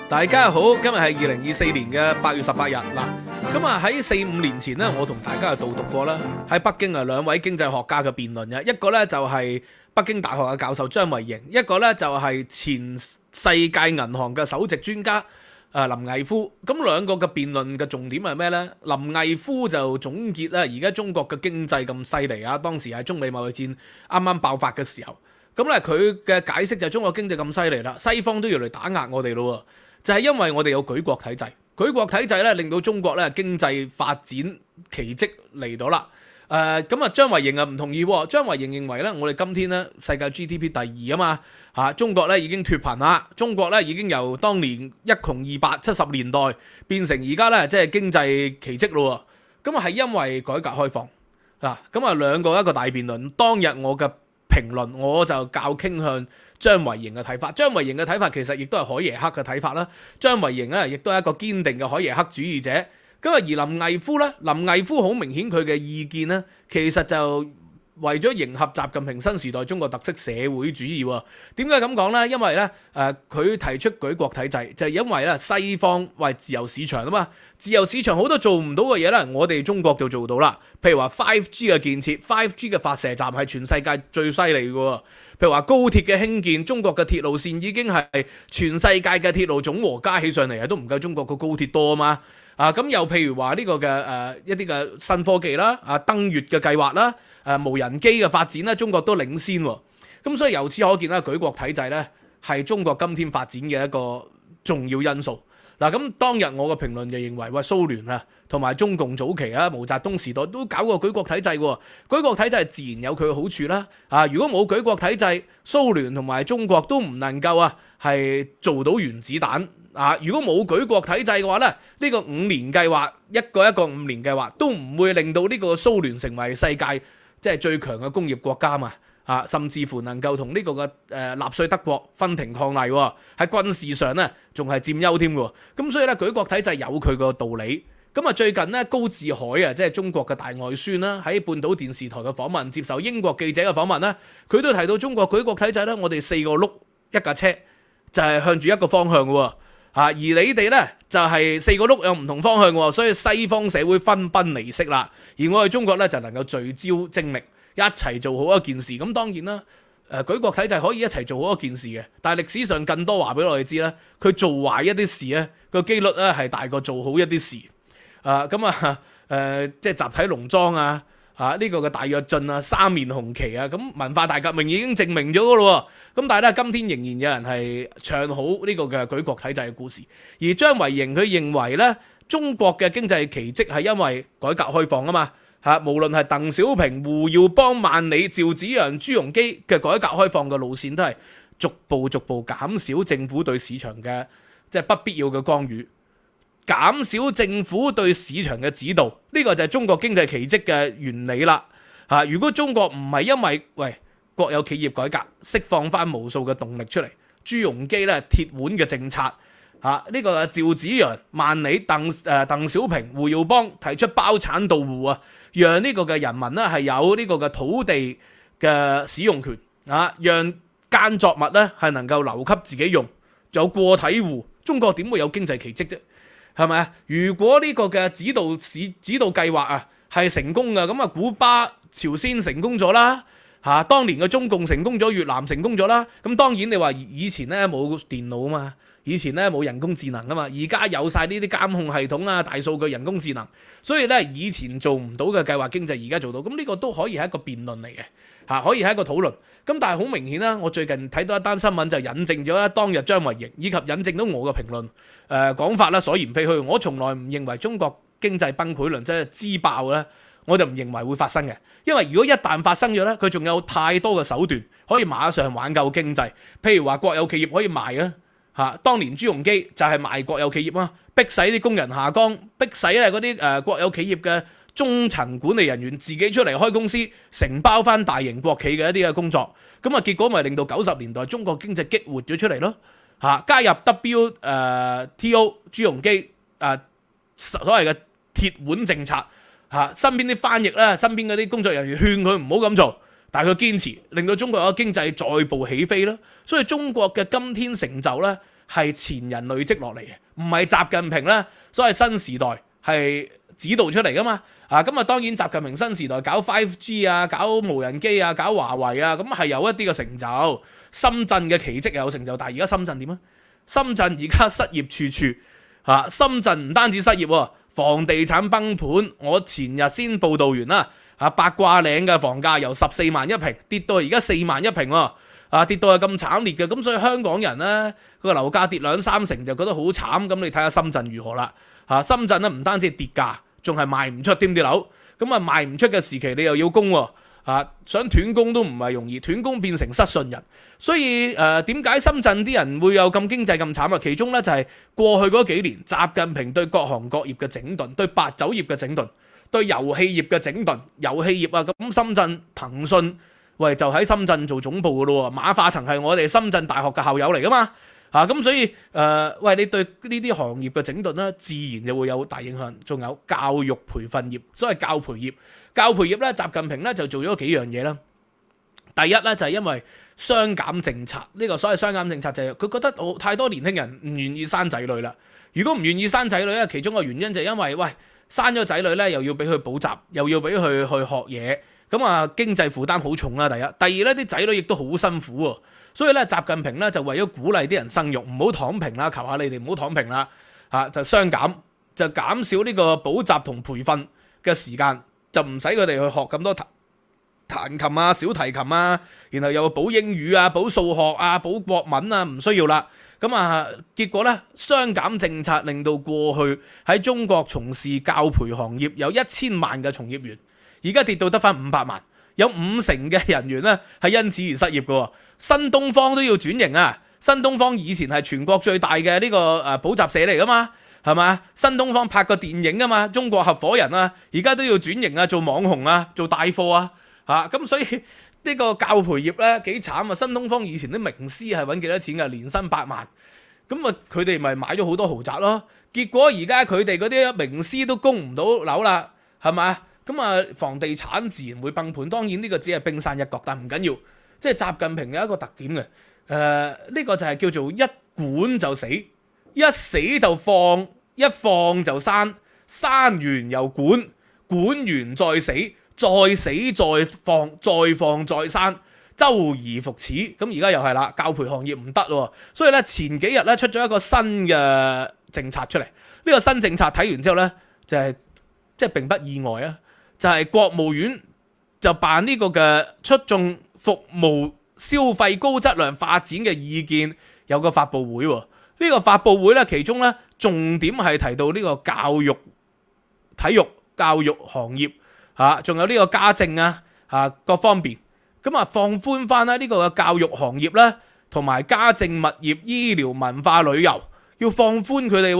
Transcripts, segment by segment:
大家好，今日係2024年嘅8月18日嗱。咁啊喺4-5年前呢，我同大家就導讀過啦，喺北京啊兩位經濟學家嘅辯論嘅，一個呢就係北京大學嘅教授張維迎，一個呢就係前世界銀行嘅首席專家林毅夫。咁兩個嘅辯論嘅重點係咩呢？林毅夫就總結啦，而家中國嘅經濟咁犀利啊，當時係中美貿易戰啱啱爆發嘅時候，咁咧佢嘅解釋就係中國經濟咁犀利啦，西方都要嚟打壓我哋咯。就係因為我哋有舉國體制，舉國體制咧令到中國咧經濟發展奇蹟嚟到啦。咁啊張維迎啊唔同意喎，張維迎認為咧我哋今天咧世界 GDP 第2啊嘛嚇，中國咧已經脫貧啦，中國咧已經由當年一窮二白70年代變成而家咧即係經濟奇蹟咯。咁啊係因為改革開放嗱，咁啊兩個一個大辯論，當日我嘅評論我就較傾向張維迎嘅睇法，張維迎嘅睇法其實亦都係海耶克嘅睇法啦。張維迎咧亦都係一個堅定嘅海耶克主義者。咁啊而林毅夫咧，林毅夫好明顯佢嘅意見咧，其實就為咗迎合習近平新時代中國特色社會主義喎。點解咁講呢？因為咧佢提出舉國體制，就係因為咧西方為自由市場啊嘛，自由市場好多做唔到嘅嘢咧，我哋中國就做到啦。譬如話 5G 嘅建設 ，5G 嘅發射站係全世界最犀利嘅喎。譬如話高鐵嘅興建，中國嘅鐵路線已經係全世界嘅鐵路總和加起上嚟都唔夠中國個高鐵多啊嘛。咁又譬如話呢個嘅一啲嘅新科技啦，登月嘅計劃啦，無人機嘅發展啦，中國都領先喎。咁所以由此可見啦，舉國體制咧係中國今天發展嘅一個重要因素。嗱，咁當日我嘅評論就認為，喂，蘇聯啊同埋中共早期啊毛澤東時代都搞過舉國體制喎，舉國體制自然有佢嘅好處啦。如果冇舉國體制，蘇聯同埋中國都唔能夠係做到原子彈。如果冇舉國體制嘅話咧，呢個5年計劃一個5年計劃都唔會令到呢個蘇聯成為世界即係最強嘅工業國家嘛。甚至乎能夠同呢個嘅納粹德國分庭抗禮喎，喺軍事上咧仲係佔優添喎。咁所以咧舉國體制有佢個道理。咁啊最近咧高志海即係中國嘅大外宣啦，喺半島電視台嘅訪問，接受英國記者嘅訪問啦，佢都提到中國舉國體制咧，我哋4個轆一架車就係向住一個方向嘅喎。而你哋咧就係4個轆有唔同方向嘅喎，所以西方社會分崩離析啦，而我哋中國咧就能夠聚焦精力，一齊做好一件事。咁當然啦，舉國體制可以一齊做好一件事嘅，但係歷史上更多話俾我哋知咧，佢做壞一啲事咧個機率咧係大過做好一啲事。即係集體農莊呢個嘅大躍進三面紅旗咁文化大革命已經證明咗噶咯。咁但係咧今天仍然有人係唱好呢個嘅舉國體制嘅故事，而張維迎佢認為咧中國嘅經濟奇蹟係因為改革開放啊嘛。無論係鄧小平、胡耀邦、萬里、趙紫陽、朱鎔基嘅改革開放嘅路線，都係逐步減少政府對市場嘅即係不必要嘅干預，減少政府對市場嘅指導。呢個就係中國經濟奇蹟嘅原理啦。如果中國唔係因為國有企業改革釋放翻無數嘅動力出嚟，朱鎔基咧鐵腕嘅政策。呢個趙紫陽、萬里、鄧小平、胡耀邦提出包產到戶讓呢個嘅人民咧係有呢個嘅土地嘅使用權讓耕作物咧係能夠留給自己用，仲有個體戶，中國點會有經濟奇蹟啫？係咪啊？如果呢個嘅指導計劃係成功嘅，咁古巴、朝鮮成功咗啦。當年嘅中共成功咗，越南成功咗啦。咁當然你話以前咧冇電腦啊嘛。以前咧冇人工智能啊嘛，而家有晒呢啲監控系統大數據、人工智能，所以咧以前做唔到嘅計劃經濟而家做到，咁呢個都可以係一個辯論嚟嘅，可以係一個討論。咁但係好明顯啦，我最近睇到一單新聞就引證咗當日張維迎以及引證到我嘅評論講法啦，所言非虛。我從來唔認為中國經濟崩潰論即係支爆咧，我就唔認為會發生嘅，因為如果一旦發生咗咧，佢仲有太多嘅手段可以馬上挽救經濟，譬如話國有企業可以賣當年朱鎔基就係賣國有企業逼使啲工人下崗，逼使嗰啲國有企業嘅中層管理人員自己出嚟開公司，承包翻大型國企嘅一啲嘅工作，咁結果咪令到90年代中國經濟激活咗出嚟咯。加入 WTO 朱鎔基所謂嘅鐵腕政策，身邊啲翻譯啦，身邊嗰啲工作人員勸佢唔好咁做。但係佢堅持，令到中國嘅經濟再步起飛啦。所以中國嘅今天成就咧，係前人累積落嚟嘅，唔係習近平咧所謂新時代係指導出嚟噶嘛。咁啊當然習近平新時代搞 5G 啊，搞無人機啊，搞華為啊，咁係有一啲嘅成就。深圳嘅奇蹟有成就，但係而家深圳點啊？深圳而家失業處處，深圳唔單止失業，房地產崩盤。我前日先報道完啦，八卦嶺嘅房價由14萬一平跌到而家4萬一平喎，跌到係咁慘烈嘅。咁所以香港人呢個樓價跌2-3成就覺得好慘。咁你睇下深圳如何啦？深圳呢唔單止跌價，仲係賣唔出添啲樓。咁啊賣唔出嘅時期你又要供喎。想斷供都唔係容易，斷供變成失信人。所以點解深圳啲人會有咁經濟咁慘啊？其中咧就係過去嗰幾年習近平對各行各業嘅整頓，對白酒業嘅整頓，對遊戲業嘅整頓。遊戲業啊，咁深圳騰訊喂就喺深圳做總部噶咯喎，馬化騰係我哋深圳大學嘅校友嚟噶嘛。咁所以喂你對呢啲行業嘅整頓咧，自然就會有大影響。仲有教育培訓業，所謂教培業。教培業咧，習近平咧就做咗幾樣嘢啦。第一咧就係因為雙減政策，呢個所謂雙減政策就係佢覺得太多年輕人唔願意生仔女啦。如果唔願意生仔女咧，其中個原因就係因為喂生咗仔女咧，又要俾佢補習，又要俾佢去學嘢，咁啊經濟負擔好重啦。第一，第二咧啲仔女亦都好辛苦喎。所以咧習近平咧就為咗鼓勵啲人生育，唔好躺平啦，求下你哋唔好躺平啦，就雙減，就減少呢個補習同培訓嘅時間。就唔使佢哋去學咁多彈琴啊、小提琴啊，然後又補英語啊、補數學啊、補國文啊，唔需要啦。咁結果咧，雙減政策令到過去喺中國從事教培行業有1000萬嘅從業員，而家跌到得返500萬，有50%嘅人員咧係因此而失業嘅。新東方都要轉型啊！新東方以前係全國最大嘅呢個補習社嚟噶嘛。係嘛？新東方拍個電影啊嘛，中國合夥人啊，而家都要轉型啊，做網紅啊，做帶貨啊，咁所以呢個教培業咧幾慘啊！新東方以前啲名師係揾幾多錢㗎？年薪8萬，咁啊佢哋咪買咗好多豪宅咯。結果而家佢哋嗰啲名師都供唔到樓啦，係咪？咁啊房地產自然會崩盤。當然呢個只係冰山一角，但唔緊要。即係習近平有一個特點嘅，呢個就係叫做一管就死。一死就放，一放就生，生完又管，管完再死，再死再放，再放再生，周而復始。咁而家又係啦，教培行業唔得喎，所以咧前幾日咧出咗一個新嘅政策出嚟。呢個新政策睇完之後咧，就係即係並不意外啊，就係國務院就辦呢個嘅促進服務消費高質量發展嘅意見，有個發佈會喎。呢個發佈會咧，其中咧重點係提到呢個教育、體育、教育行業仲有呢個家政各方面，咁放寬翻呢個教育行業咧，同埋家政、物業、醫療、文化旅遊，要放寬佢哋，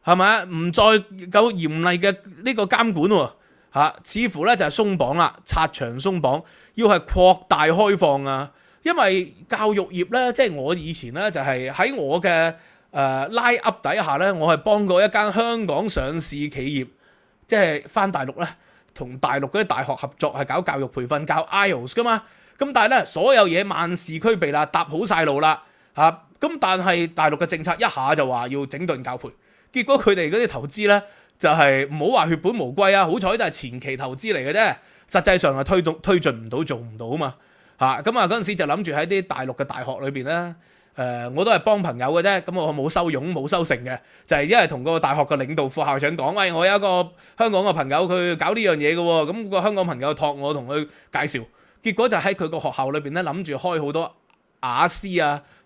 係咪啊？唔再夠嚴厲嘅呢個監管喎，似乎咧就係鬆綁啦，拆牆鬆綁，要係擴大開放啊！因為教育業咧，即係我以前咧就係喺我嘅拉 up 底下咧，我係幫過一間香港上市企業，即係翻大陸咧，同大陸嗰啲大學合作係搞教育培訓，教 IELTS 噶嘛。咁但係咧，所有嘢萬事俱備啦，搭好晒路啦，咁但係大陸嘅政策一下就話要整頓教培，結果佢哋嗰啲投資咧就係唔好話血本無歸啊，好彩都係前期投資嚟嘅啫，實際上係推進唔到，做唔到啊嘛。嗰陣時就諗住喺啲大陸嘅大學裏邊咧，我都係幫朋友嘅啫，咁我冇收佣冇收成嘅，就係因為同個大學嘅領導副校長講，喂，我有一個香港嘅朋友佢搞呢樣嘢嘅喎，咁個香港朋友託我同佢介紹，結果就喺佢個學校裏邊咧諗住開好多雅思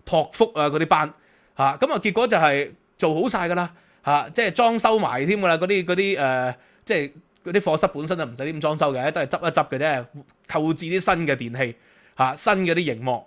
托福嗰啲班，結果就係做好晒㗎啦，即係裝修埋添㗎啦，嗰啲即係嗰啲課室本身就唔使點裝修嘅，都係執一執嘅啫，購置啲新嘅電器。新嘅啲熒幕，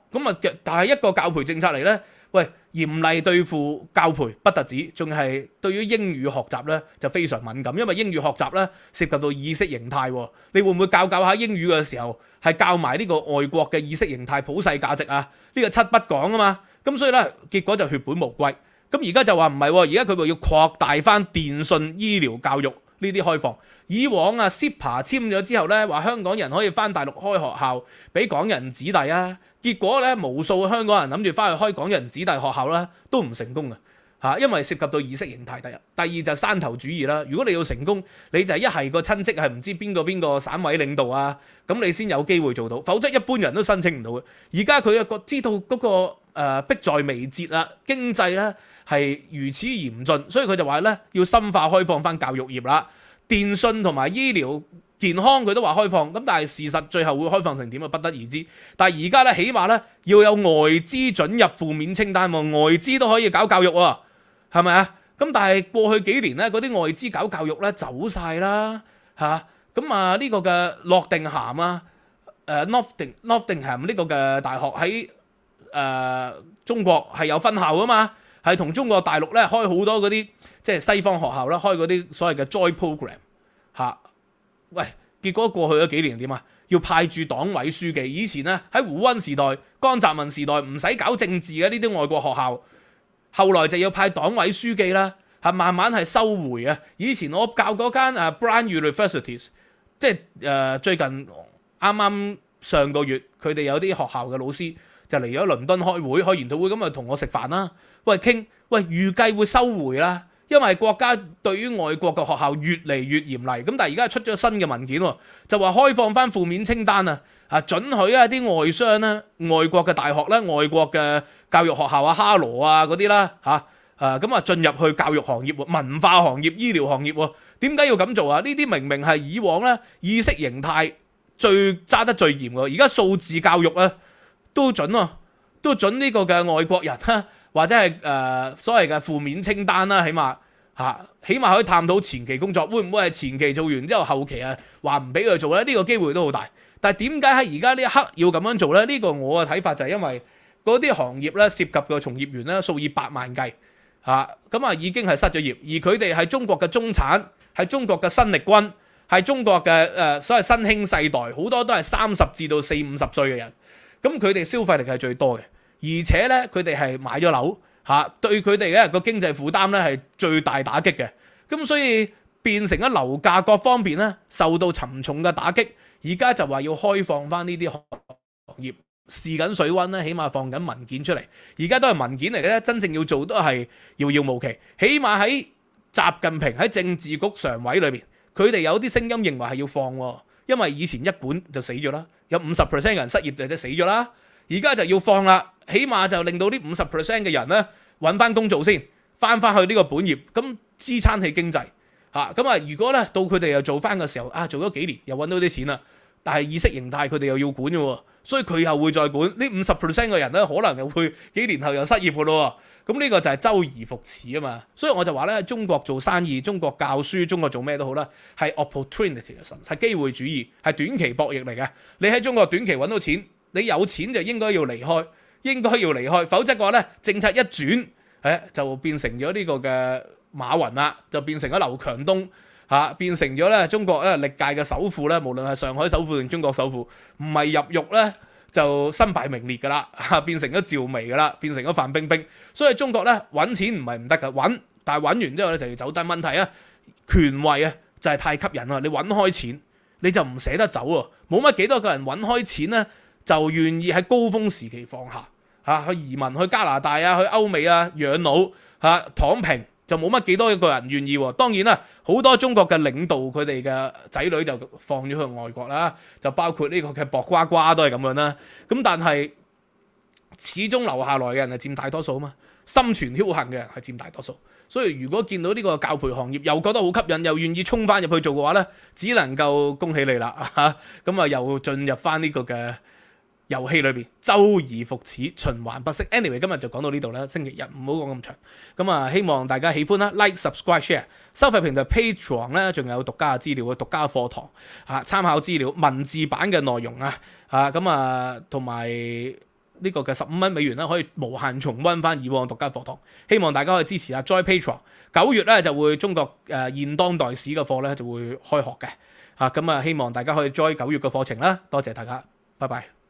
但係一個教培政策嚟咧，喂，嚴厲對付教培不特止，仲係對於英語學習咧就非常敏感，因為英語學習咧涉及到意識形態，你會唔會教下英語嘅時候係教埋呢個外國嘅意識形態普世價值啊？呢個七不講啊嘛，咁所以咧結果就血本無歸。咁而家就話唔係，而家佢話要擴大翻電信醫療教育呢啲開放。以往啊 CEPA 簽咗之後咧，話香港人可以翻大陸開學校俾港人子弟啊，結果咧無數香港人諗住翻去開港人子弟學校啦，都唔成功嘅嚇，因為涉及到意識形態。第二就係山頭主義啦。如果你要成功，你就一係個親戚係唔知邊個省委領導啊，咁你先有機會做到，否則一般人都申請唔到嘅。而家佢又知道嗰個迫在眉睫啦，經濟咧係如此嚴峻，所以佢就話咧要深化開放翻教育業啦。電信同埋醫療健康佢都話開放，咁但係事實最後會開放成點啊，不得而知。但係而家咧起碼咧要有外資准入負面清單喎，外資都可以搞教育喎，係咪啊？咁但係過去幾年咧嗰啲外資搞教育咧走晒啦嚇，咁啊呢個嘅諾定咸啊Nottingham 呢個嘅大學喺中國係有分校噶嘛，係同中國大陸咧開好多嗰啲即係西方學校啦，開嗰啲所謂嘅 joint program 嚇。喂，結果過去咗幾年點啊？要派駐黨委書記。以前咧喺胡溫時代、江澤民時代唔使搞政治嘅呢啲外國學校，後來就要派黨委書記啦，係慢慢係收回啊。以前我教嗰間Brown Universities， 即係最近啱啱上個月佢哋有啲學校嘅老師就嚟咗倫敦開研討會，咁啊同我食飯啦。喂，預計會收回啦，因為國家對於外國嘅學校越嚟越嚴厲。咁但係而家出咗新嘅文件喎，就話開放翻負面清單啊，準許啲外商啦、外國嘅大學啦、外國嘅教育學校啊、哈羅啊嗰啲啦咁啊進入去教育行業、文化行業、醫療行業喎。點解要咁做啊？呢啲明明係以往咧意識形態最揸得最嚴喎，而家數字教育啊都準喎，都準呢個嘅外國人啦。或者係所謂嘅負面清單啦，起碼可以探討前期工作會唔會係前期做完之後後期話唔俾佢做咧？呢個機會都好大。但係點解喺而家呢一刻要咁樣做咧？呢個我嘅睇法就係因為嗰啲行業咧涉及嘅從業員咧數以百萬計咁已經係失咗業，而佢哋係中國嘅中產，係中國嘅新力軍，係中國嘅所謂新興世代，好多都係30至到40-50歲嘅人，咁佢哋消費力係最多嘅。而且咧，佢哋係買咗樓對佢哋嘅個經濟負擔咧係最大打擊嘅。咁所以變成咗樓價各方面咧受到沉重嘅打擊。而家就話要開放翻呢啲行業，試緊水溫咧，起碼放緊文件出嚟。而家都係文件嚟嘅咧，真正要做都係遙遙無期。起碼喺習近平喺政治局常委裏邊，佢哋有啲聲音認為係要放喎，因為以前一管就死咗啦，有50% 嘅人失業就死咗啦。而家就要放啦，起碼就令到呢50% 嘅人咧揾翻工做先，翻去呢個本業，咁支撐起經濟如果咧到佢哋又做翻嘅時候做咗幾年又揾到啲錢啦，但係意識形態佢哋又要管嘅喎，所以佢又會再管呢50% 嘅人咧，可能又會幾年後又失業嘅咯。咁呢個就係周而復始啊嘛。所以我就話咧，中國做生意、中國教書、中國做咩都好啦，係 opportunism， 係機會主義，係短期博弈嚟嘅。你喺中國短期揾到錢，你有錢就應該要離開，否則嘅話咧，政策一轉，就變成咗呢個嘅馬雲啦，就變成咗劉強東變成咗咧中國咧歷屆嘅首富咧，無論係上海首富定中國首富，唔係入獄咧就身敗名裂噶啦，變成咗趙薇噶啦，變成咗范冰冰。所以中國咧揾錢唔係唔得噶，但係揾完之後咧就要走。但係問題權位就係太吸引啦，你揾開錢你就唔捨得走喎，冇乜幾多個人揾開錢咧，就願意喺高峰時期放下去移民去加拿大去歐美養老躺平，就冇乜幾多一個人願意喎。當然啦，好多中國嘅領導佢哋嘅仔女就放咗去外國啦，就包括呢個嘅薄瓜瓜都係咁樣啦。咁但係始終留下來嘅人係佔大多數嘛，心存僥倖嘅人係佔大多數。所以如果見到呢個教培行業又覺得好吸引，又願意衝翻入去做嘅話咧，只能夠恭喜你啦咁又進入翻呢個嘅遊戲裏邊，周而復始，循環不息。Anyway， 今日就講到呢度啦。星期日唔好講咁長。咁希望大家喜歡啦 ，like、subscribe、share。收費平台 Patreon 咧，仲有獨家資料、獨家課堂參考資料、文字版嘅內容同埋呢個嘅15蚊美元啦，可以無限重溫翻以往獨家課堂。希望大家可以支持Join Patreon。9月咧就會中國現當代史嘅課咧就會開學嘅。希望大家可以 join 9月嘅課程啦。多謝大家，拜拜。